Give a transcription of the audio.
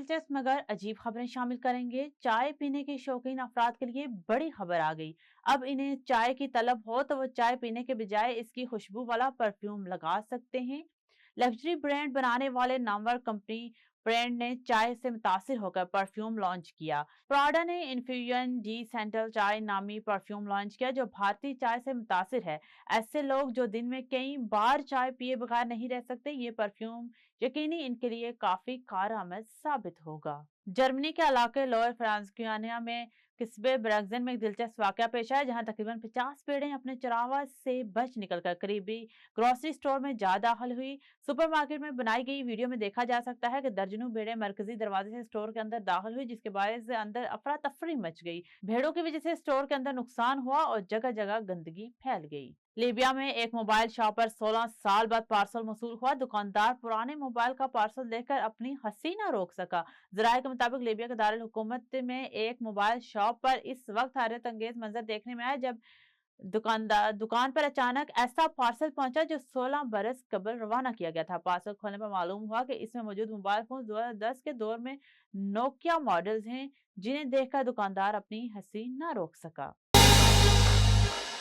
دلچسپ مگر عجیب خبریں شامل کریں گے۔ چائے پینے کے شوقین افراد کے لیے بڑی خبر آ گئی۔ اب انہیں چائے کی طلب ہو تو وہ چائے پینے کے بجائے اس کی خوشبو والا پرفیوم لگا سکتے ہیں۔ لگژری برانڈ بنانے والے نامور کمپنی برانڈ نے چائے سے متاثر ہو کر پرفیوم لانچ کیا۔ پراڈا نے انفیوژن ڈی سینٹل چائے نامی پرفیوم لانچ کیا جو بھارتی چائے سے متاثر ہے۔ ایسے لوگ جو دن میں کئی بار چائے پیے بغیر نہیں رہ سکتے، یہ پرفیوم یقینی ان کے لیے کافی کارآمد ثابت ہوگا۔ جرمنی کے علاقے لوئر فرانکوفونیا میں قصبے برگزن میں ایک دلچسپ واقعہ پیش آیا جہاں تقریباً 50 بھیڑیں اپنے چراغاہ سے بچ نکل کر قریبی گروسری سٹور میں جا داخل ہوئی۔ سپر مارکیٹ میں بنائی گئی ویڈیو میں دیکھا جا سکتا ہے کہ درجنوں بھیڑیں مرکزی دروازے سے سٹور کے اندر داخل ہوئی جس کے باعث اندر افراتفری مچ گئی۔ بھیڑوں کی وجہ سے سٹور کے اندر نقصان ہوا اور جگہ جگہ گندگی پھیل گئی۔ لیبیا میں ایک موبائل شاپ پر 16 سال بعد پارسل موصول ہوا۔ دکاندار پرانے موبائل کا پارسل دیکھ کر اپنی ہنسی نہ روک سکا۔ ذرائع کے مطابق لیبیا کے دارالحکومت میں ایک موبائل شاپ پر اس وقت حیرت انگیز منظر دیکھنے میں آیا جب دکان پر اچانک ایسا پارسل پہنچا جو 16 برس قبل روانہ کیا گیا تھا۔ پارسل کھولنے پر معلوم ہوا کہ اس میں موجود موبائل فون 2010 کے دور میں نوکیا ماڈلز ہیں جنہیں دیکھ کر دکاندار اپنی ہنسی نہ روک سکا۔